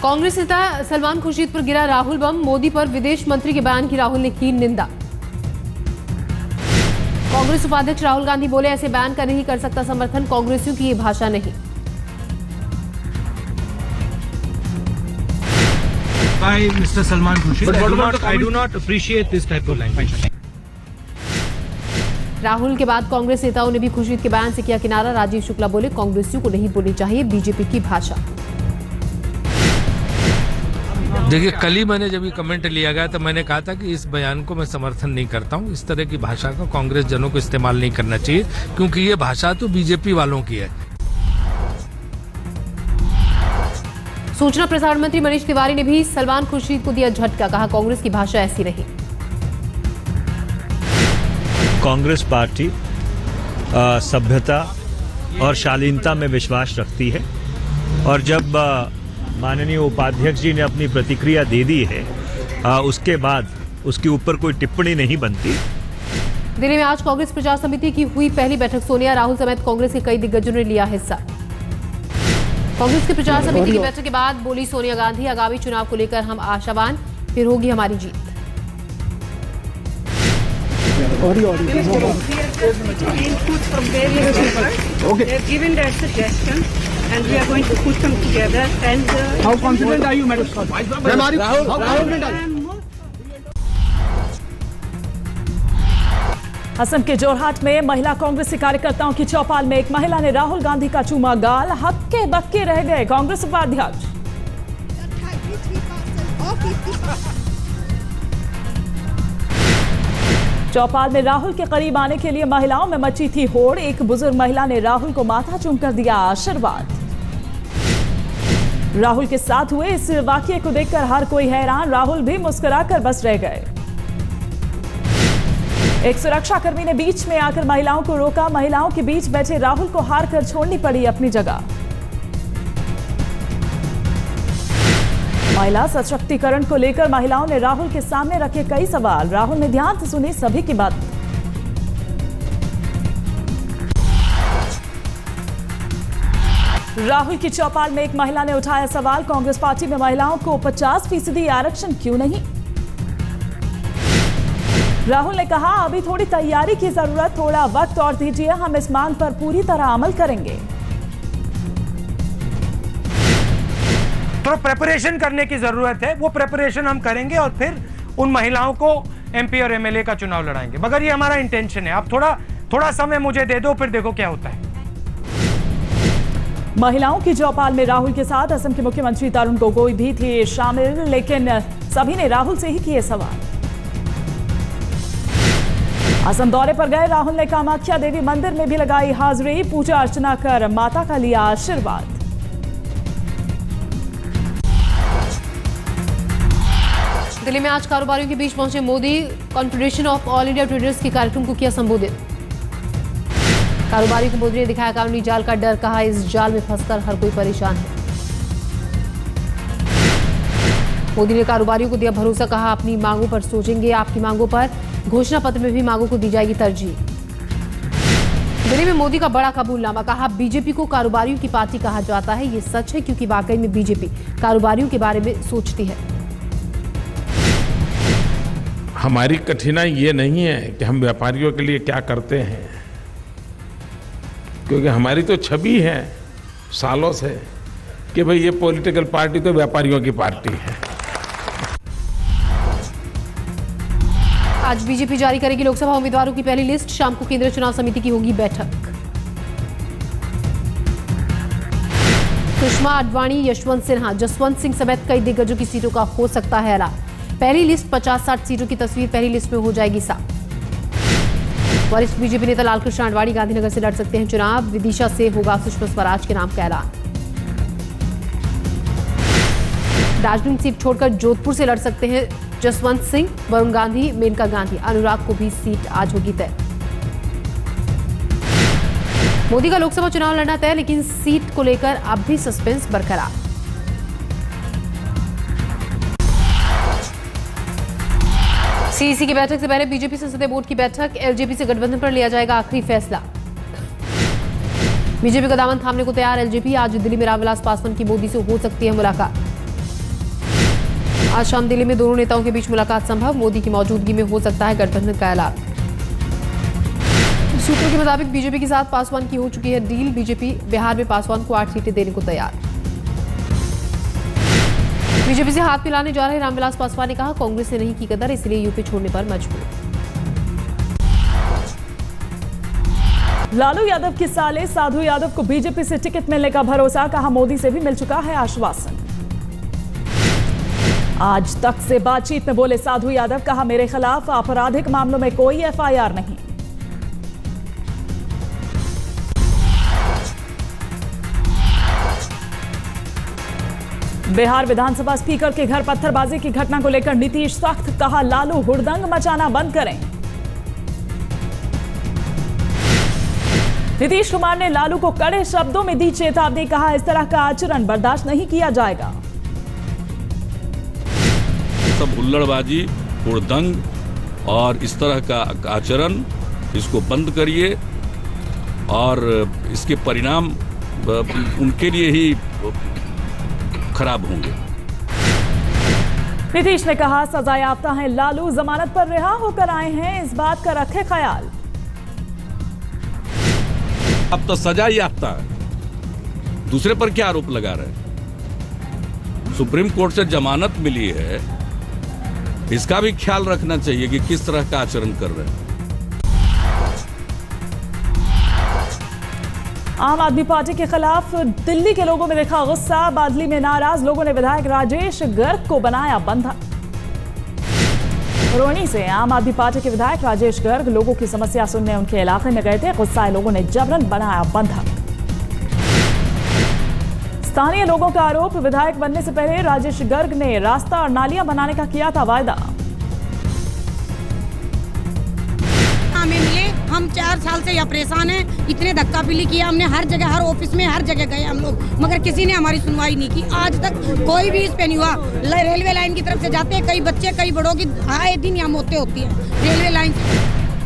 कांग्रेस नेता सलमान खुर्शीद पर गिरा राहुल बम। मोदी पर विदेश मंत्री के बयान की राहुल ने की निंदा। कांग्रेस उपाध्यक्ष राहुल गांधी बोले, ऐसे बयान का नहीं कर सकता समर्थन, कांग्रेसियों की ये भाषा नहीं। By Mr. Salman Khurshid, I do not appreciate this type of language. Rahul के बाद कांग्रेस नेताओं ने भी खुर्शीद के बयान से किया किनारा। राजीव शुक्ला बोले, कांग्रेसियों को नहीं बोलनी चाहिए बीजेपी की भाषा। देखिए, कल ही मैंने जब ये कमेंट लिया गया तो मैंने कहा था कि इस बयान को मैं समर्थन नहीं करता हूं। इस तरह की भाषा को कांग्रेस जनों को इस्तेमाल नहीं करना चाहिए, क्योंकि ये भाषा तो बीजेपी वालों की है। सूचना प्रसारण मंत्री मनीष तिवारी ने भी सलमान खुर्शीद को दिया झटका। कहा, कांग्रेस की भाषा ऐसी नहीं। कांग्रेस पार्टी सभ्यता और शालीनता में विश्वास रखती है, और जब माननीय उपाध्यक्ष जी ने अपनी प्रतिक्रिया दे दी है, उसके बाद उसके ऊपर कोई टिप्पणी नहीं बनती। दिल्ली में आज कांग्रेस प्रचार समिति की हुई पहली बैठक। सोनिया राहुल समेत कांग्रेस के कई दिग्गजों ने लिया हिस्सा। कांग्रेस की प्रचार समिति की बैठक के बाद बोली सोनिया गांधी, आगामी चुनाव को लेकर हम आशावान, फिर होगी हमारी जीत। And we are going to put them together. And how confident are you, Madam Rahul? How confident are you? Assam के जोरहाट में महिला कांग्रेसी कार्यकर्ताओं की चौपाल में एक महिला ने राहुल गांधी का चूमा गाल। हक्के बक्के रह गए कांग्रेस उपाध्यक्ष। चौपाल में राहुल के करीब आने के लिए महिलाओं में मची थी होड़। एक बुजुर्ग महिला ने राहुल को माथा चूमकर दिया आशीर्वाद। राहुल के साथ हुए इस वाकये को देखकर हर कोई हैरान। राहुल भी मुस्कुराकर बस रह गए। एक सुरक्षाकर्मी ने बीच में आकर महिलाओं को रोका। महिलाओं के बीच बैठे राहुल को हार कर छोड़नी पड़ी अपनी जगह। महिला सशक्तिकरण को लेकर महिलाओं ने राहुल के सामने रखे कई सवाल। राहुल ने ध्यान से सुनी सभी की बात। राहुल की चौपाल में एक महिला ने उठाया सवाल, कांग्रेस पार्टी में महिलाओं को 50% आरक्षण क्यों नहीं? राहुल ने कहा, अभी थोड़ी तैयारी की जरूरत, थोड़ा वक्त और दीजिए, हम इस मांग पर पूरी तरह अमल करेंगे। थोड़ा प्रेपरेशन करने की जरूरत है, वो प्रेपरेशन हम करेंगे और फिर उन महिलाओं को एमपी और एमएलए का चुनाव लड़ाएंगे। मगर ये हमारा इंटेंशन है। आप थोड़ा समय मुझे दे दो, फिर देखो क्या होता है। महिलाओं की चौपाल में राहुल के साथ असम के मुख्यमंत्री तरुण गोगोई भी थे शामिल, लेकिन सभी ने राहुल से ही किए सवाल। असम दौरे पर गए राहुल ने कामाख्या देवी मंदिर में भी लगाई हाजिरी। पूजा अर्चना कर माता का लिया आशीर्वाद। दिल्ली में आज कारोबारियों के बीच पहुंचे Modi. Confederation of all India traders के कार्यक्रम को किया संबोधित। कारोबारियों को मोदी ने दिखाया कानूनी जाल का डर। कहा, इस जाल में फंसकर हर कोई परेशान है। मोदी ने कारोबारियों को दिया भरोसा। कहा, अपनी मांगों पर सोचेंगे, आपकी मांगों पर। घोषणा पत्र में भी मांगों को दी जाएगी तरजीह। दिल्ली में मोदी का बड़ा कबूलनामा। कहा, बीजेपी को कारोबारियों की पार्टी कहा जाता है। ये सच है, क्योंकि वाकई में बीजेपी कारोबारियों के बारे में सोचती है। हमारी कठिनाई ये नहीं है कि हम व्यापारियों के लिए क्या करते हैं, क्योंकि हमारी तो छवि है सालों से कि भाई ये पॉलिटिकल पार्टी तो व्यापारियों की पार्टी है। आज बीजेपी जारी करेगी लोकसभा उम्मीदवारों की पहली लिस्ट। शाम को केंद्रीय चुनाव समिति की होगी बैठक। सुषमा, आडवाणी, यशवंत सिन्हा, जसवंत सिंह समेत कई दिग्गजों की सीटों का हो सकता है ऐलान। पहली लिस्ट 50-60 सीटों की तस्वीर पहली लिस्ट में हो जाएगी साफ। वरिष्ठ बीजेपी नेता लालकृष्ण आडवाणी गांधीनगर से लड़ सकते हैं चुनाव। विदिशा से होगा सुषमा स्वराज के नाम का ऐलान। दार्जिलिंग सीट छोड़कर जोधपुर से लड़ सकते हैं जसवंत सिंह, वरुण गांधी, मेनका गांधी। अनुराग को भी सीट आज होगी तय। मोदी का लोकसभा चुनाव लड़ना तय, लेकिन सीट को लेकर अब भी सस्पेंस बरकरार। सीईसी की बैठक से पहले बीजेपी संसदीय बोर्ड की बैठक। एलजेपी से गठबंधन पर लिया जाएगा आखिरी फैसला। बीजेपी का दामन थामने को तैयार एलजेपी। आज दिल्ली में रामविलास पासवान की मोदी से हो सकती है मुलाकात। आज शाम दिल्ली में दोनों नेताओं के बीच मुलाकात संभव, मोदी की मौजूदगी में हो सकता है गठबंधन का ऐलान। सूत्रों के मुताबिक बीजेपी के साथ पासवान की हो चुकी है डील, बीजेपी बिहार में पासवान को 8 सीटें देने को तैयार। बीजेपी से हाथ मिलाने जा रहे रामविलास पासवान ने कहा, कांग्रेस ने नहीं की कदर, इसलिए यूपी छोड़ने पर मजबूर। लालू यादव की साले साधु यादव को बीजेपी से टिकट मिलने का भरोसा, कहा मोदी से भी मिल चुका है आश्वासन। आज तक से बातचीत में बोले साधु यादव, कहा मेरे खिलाफ आपराधिक मामलों में कोई एफआईआर नहीं। बिहार विधानसभा स्पीकर के घर पत्थरबाजी की घटना को लेकर नीतीश सख्त, कहा लालू हुड़दंग मचाना बंद करें। नीतीश कुमार ने लालू को कड़े शब्दों में दी चेतावनी, कहा इस तरह का आचरण बर्दाश्त नहीं किया जाएगा। सब हुल्लड़बाजी, हुड़दंग और इस तरह का आचरण, इसको बंद करिए और इसके परिणाम उनके लिए ही खराब होंगे। नीतीश ने कहा सजा याफ्ता हैं लालू, जमानत पर रिहा होकर आए हैं, इस बात का रखे ख्याल। अब तो सजा याफ्ता है, दूसरे पर क्या आरोप लगा रहे हैं? सुप्रीम कोर्ट से जमानत मिली है, इसका भी ख्याल रखना चाहिए कि किस तरह का आचरण कर रहे हैं। आम आदमी पार्टी के खिलाफ दिल्ली के लोगों में देखा गुस्सा, बादली में नाराज लोगों ने विधायक राजेश गर्ग को बनाया बंधक। रोहिणी से आम आदमी पार्टी के विधायक राजेश गर्ग लोगों की समस्या सुनने उनके इलाके में गए थे, गुस्साए लोगों ने जबरन बनाया बंधक। स्थानीय लोगों का आरोप, विधायक बनने से पहले राजेश गर्ग ने रास्ता और नालियां बनाने का किया था वायदा। हमें मिले, हम 4 साल से यहाँ परेशान हैं, इतने धक्का पिली किया हमने, हर जगह हर ऑफिस में हर जगह गए हम लोग, मगर किसी ने हमारी सुनवाई नहीं की। आज तक कोई भी इस पे नहीं हुआ। रेलवे लाइन की तरफ से जाते हैं, कई बच्चे कई बड़ों की आए दिन यहाँ मौतें होती है रेलवे लाइन से।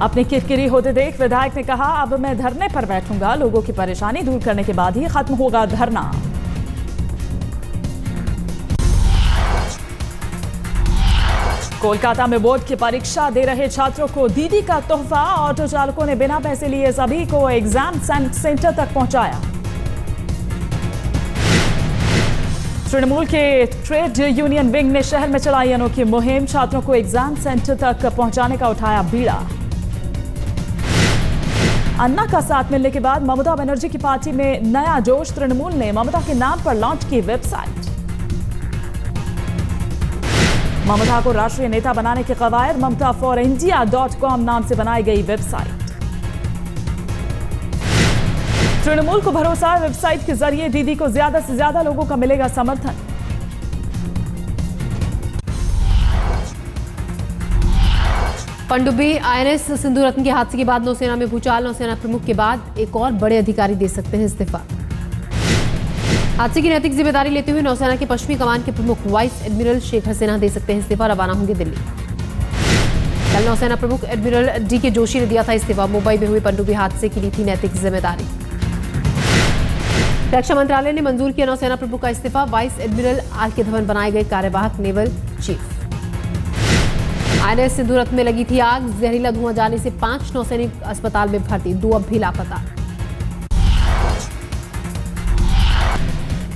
अपनी किरकिरी होते देख विधायक ने कहा, अब मैं धरने पर बैठूंगा, लोगों की परेशानी दूर करने के बाद ही खत्म होगा धरना। कोलकाता में बोर्ड की परीक्षा दे रहे छात्रों को दीदी का तोहफा, ऑटो चालकों ने बिना पैसे लिए सभी को एग्जाम सेंटर तक पहुंचाया। तृणमूल के ट्रेड यूनियन विंग ने शहर में चलाई अनोखी मुहिम, छात्रों को एग्जाम सेंटर तक पहुंचाने का उठाया बीड़ा। अन्ना का साथ मिलने के बाद ममता बनर्जी की पार्टी में नया जोश, तृणमूल ने ममता के नाम पर लॉन्च की वेबसाइट। ममता को राष्ट्रीय नेता बनाने के कवायद, mamtaforindia.com नाम से बनाई गई वेबसाइट। तृणमूल को भरोसा, वेबसाइट के जरिए दीदी को ज्यादा से ज्यादा लोगों का मिलेगा समर्थन। पनडुब्बी INS सिंधु रत्न के हादसे के बाद नौसेना में भूचाल, नौसेना प्रमुख के बाद एक और बड़े अधिकारी दे सकते हैं इस्तीफा। हादसे की नैतिक जिम्मेदारी लेते हुए नौसेना के पश्चिमी कमान के प्रमुख वाइस एडमिरल शेखर सिन्हा दे सकते हैं इस्तीफा, रवाना होंगे दिल्ली। कल नौसेना प्रमुख एडमिरल DK जोशी ने दिया था इस्तीफा, मुंबई में हुए पनडुब्बी हादसे की ली थी नैतिक जिम्मेदारी। रक्षा मंत्रालय ने मंजूर किया नौसेना प्रमुख का इस्तीफा, वाइस एडमिरल RK धवन बनाए गए कार्यवाहक नेवल चीफ। INS सिंधु रत्न में लगी थी आग, जहरीला धुआं जाने से 5 नौसैनिक अस्पताल में भर्ती, 2 अब भी लापता।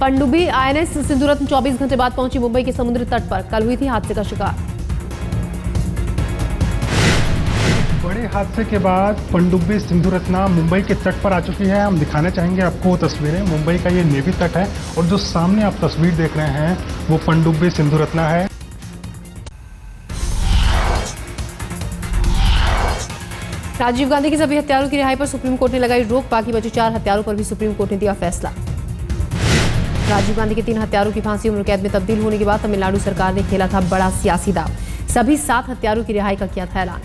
पनडुब्बी INS सिंधु रत्न 24 घंटे बाद पहुंची मुंबई के समुद्री तट पर, कल हुई थी हादसे का शिकार। बड़े हादसे के बाद पनडुब्बी सिंधु रत्न मुंबई के तट पर आ चुकी है। हम दिखाना चाहेंगे आपको वो तस्वीरें। मुंबई का ये नेवी तट है और जो सामने आप तस्वीर देख रहे हैं वो पनडुब्बी सिंधु रत्न है। राजीव गांधी के सभी हत्यारों की रिहाई पर सुप्रीम कोर्ट ने लगाई रोक, बाकी बचे 4 हत्यारों पर भी सुप्रीम कोर्ट ने दिया फैसला। राजीव गांधी के 3 हत्यारों की फांसी उम्र कैद में तब्दील होने के बाद तमिलनाडु सरकार ने खेला था बड़ा सियासी दांव, सभी 7 हत्यारों की रिहाई का किया था ऐलान।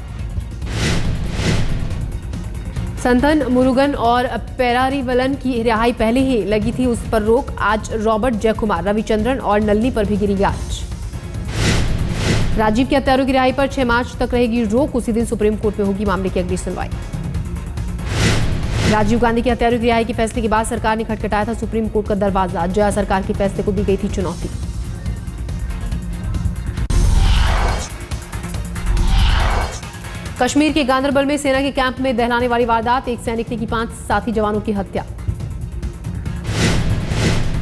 संतन मुरुगन और पेरारीवलन की रिहाई पहले ही लगी थी, उस पर रोक। आज रॉबर्ट जयकुमार, रविचंद्रन और नलिनी पर भी गिरी गाज। राजीव के हत्यारों की रिहाई पर 6 मार्च तक रहेगी रोक, उसी दिन सुप्रीम कोर्ट में होगी मामले की अगली सुनवाई। राजीव गांधी के हत्यारों की रिहाई के फैसले के बाद सरकार ने खटखटाया था सुप्रीम कोर्ट का दरवाजा, जया सरकार के फैसले को दी गई थी चुनौती। कश्मीर के गांदरबल में सेना के कैंप में दहलाने वाली वारदात, एक सैनिक ने की 5 साथी जवानों की हत्या।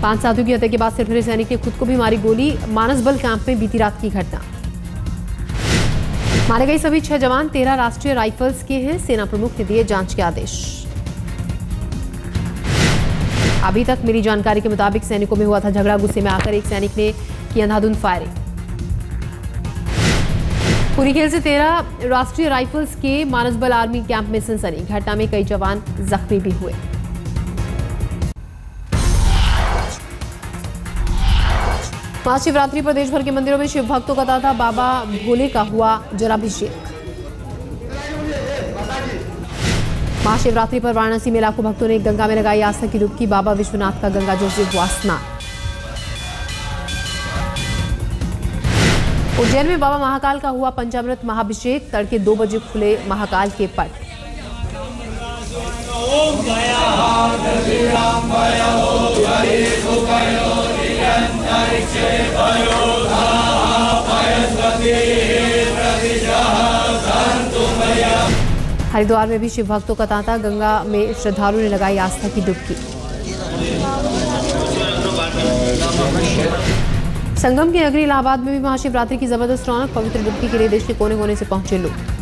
5 साथियों की हत्या के बाद सिरफिरे सैनिक ने खुद को भी मारी गोली, मानसबल कैंप में बीती रात की घटना। मारे गए सभी 6 जवान 13 राष्ट्रीय राइफल्स के हैं, सेना प्रमुख ने दिए जांच के आदेश। अभी तक मिली जानकारी के मुताबिक सैनिकों में हुआ था झगड़ा, गुस्से में आकर एक सैनिक ने की अंधाधुंध फायरिंग। पूरी खेल से 13 राष्ट्रीय राइफल्स के मानसबल आर्मी कैंप में सनसनी, घटना में कई जवान जख्मी भी हुए। महाशिवरात्रि पर देश भर के मंदिरों में शिव भक्तों का तांता, बाबा भोले का हुआ जलाभिषेक। महाशिवरात्रि पर वाराणसी में लाखों भक्तों ने गंगा में लगाई आस्था की डुबकी, बाबा विश्वनाथ का गंगा जल से हुआ स्नान। उज्जैन में बाबा महाकाल का हुआ पंचामृत महाभिषेक, तड़के 2 बजे खुले महाकाल के पट। हरिद्वार में भी शिव भक्तों का तांता, गंगा में श्रद्धालुओं ने लगाई आस्था की डुबकी। संगम की नगरी इलाहाबाद में भी महाशिवरात्रि की जबरदस्त रौनक, पवित्र डुबकी के लिए देश के कोने कोने से पहुंचे लोग।